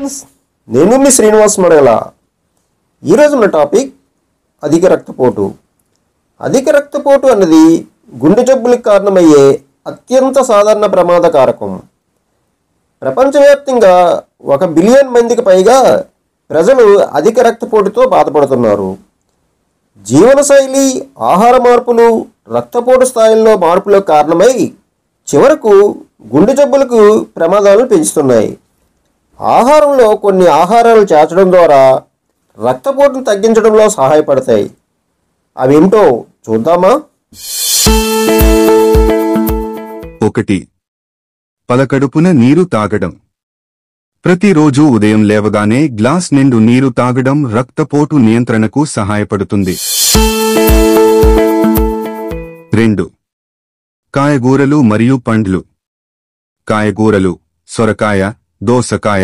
Friends, నేను మీ శ్రీనివాస్ మడేల. ఈరోజు మన టాపిక్ అధిక రక్తపోటు. అధిక రక్తపోటు అన్నది గుండె జబ్బులకు కారణమయ్యే అత్యంత సాధారణ ప్రమాద కారకం. ప్రపంచవ్యాప్తంగా 1 బిలియన్ మందికి పైగా ప్రజలు అధిక రక్తపోటుతో బాధపడుతున్నారు. జీవనశైలి, ఆహార మార్పులు రక్తపోటు స్థాయిల్లో మార్పులకు కారణమై చివరకు గుండె జబ్బులకు ప్రమాదాలను పెంచుతున్నాయి. ఆహారంలో కొన్ని ఆహారాలు చేర్చడం ద్వారా రక్తపోటును తగ్గించడంలో సహాయపడతాయి. అవేమిటో చూద్దామా? 1. పలకడుపున నీరు తాగడం. ప్రతిరోజు ఉదయం లేవగానే గ్లాస్ నిండు నీరు తాగడం రక్తపోటు నియంత్రణకు సహాయపడుతుంది. 2. కాయగూరలు మరియు పండ్లు. కాయగూరలు, సొరకాయ, దోసకాయ,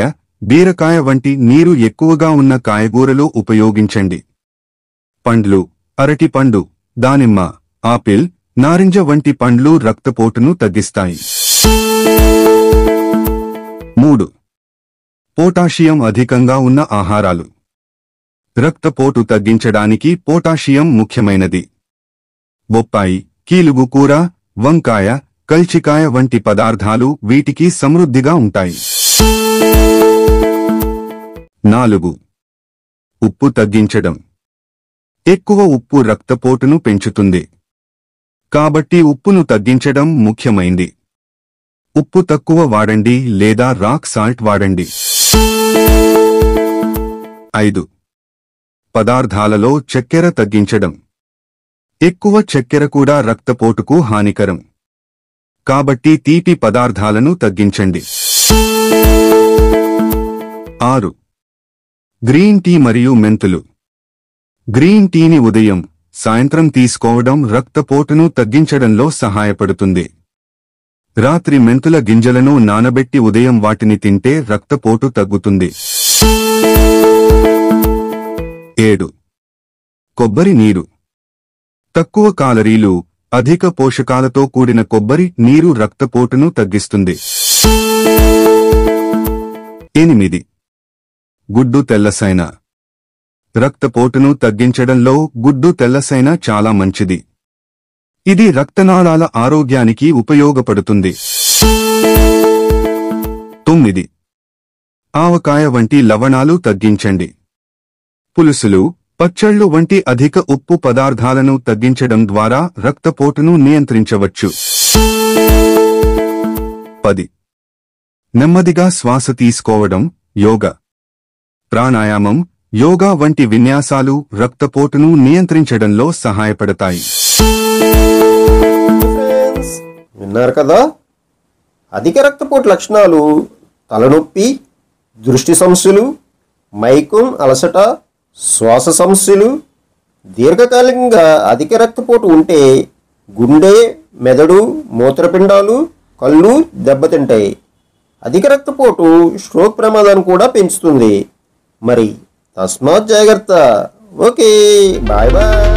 బీరకాయ వంటి నీరు ఎక్కువగా ఉన్న కాయగూరలు ఉపయోగించండి. పండ్లు, అరటిపండు, దానిమ్మ, ఆపిల్, నారింజ వంటి పండ్లు రక్తపోటును తగ్గిస్తాయి. 3. పొటాషియం అధికంగా ఉన్న ఆహారాలు. రక్తపోటు తగ్గించడానికి పొటాషియం ముఖ్యమైనది. బొప్పాయి, కీలుగు కూర, వంకాయ, కల్చికాయ వంటి పదార్థాలు వీటికి సమృద్ధిగా ఉంటాయి. 4. ఉప్పు తగ్గించడం. ఎక్కువ ఉప్పు రక్తపోటును పెంచుతుంది. కాబట్టి ఉప్పును తగ్గించడం ముఖ్యమైంది. ఉప్పు తక్కువ వాడండి లేదా రాక్ సాల్ట్ వాడండి. 5. పదార్థాలలో చక్కెర తగ్గించడం. ఎక్కువ చక్కెర కూడా రక్తపోటుకు హానికరం. కాబట్టి తీపి పదార్థాలను తగ్గించండి. 6. గ్రీన్ టీ మరియు మెంతులు. గ్రీన్ టీని ఉదయం, సాయంత్రం తీసుకోవడం రక్తపోటును తగ్గించడంలో సహాయపడుతుంది. రాత్రి మెంతుల గింజలను నానబెట్టి ఉదయం వాటిని తింటే రక్తపోటు తగ్గుతుంది. 7. కొబ్బరి నీరు. తక్కువ కాలరీలు, అధిక పోషకాలతో కూడిన కొబ్బరి నీరు రక్తపోటును తగ్గిస్తుంది. 8. గుడ్డు తెల్లసైన. రక్తపోటును తగ్గించడంలో గుడ్డు తెల్లసైన చాలా మంచిది. ఇది రక్తనాళాల ఆరోగ్యానికి ఉపయోగపడుతుంది. 9. ఆవకాయ వంటి లవణాలు తగ్గించండి. పులుసులు, పచ్చళ్ళు వంటి అధిక ఉప్పు పదార్థాలను తగ్గించడం ద్వారా రక్తపోటును నియంత్రించవచ్చు. 10. నెమ్మదిగా శ్వాస తీసుకోవడం. యోగా, ప్రాణాయామం, యోగా వంటి విన్యాసాలు రక్తపోటును నియంత్రించడంలో సహాయపడతాయి. ఫ్రెండ్స్, విన్నారు కదా? అధిక రక్తపోటు లక్షణాలు తలనొప్పి, దృష్టి సమస్యలు, మైకం, అలసట, శ్వాస సమస్యలు. దీర్ఘకాలికంగా అధిక రక్తపోటు ఉంటే గుండె, మెదడు, మూత్రపిండాలు, కళ్ళు దెబ్బతింటాయి. అధిక రక్తపోటు స్ట్రోక్ ప్రమాదాన్ని కూడా పెంచుతుంది. మరి తస్మాత్ జాగ్రత్త. Okay, bye bye.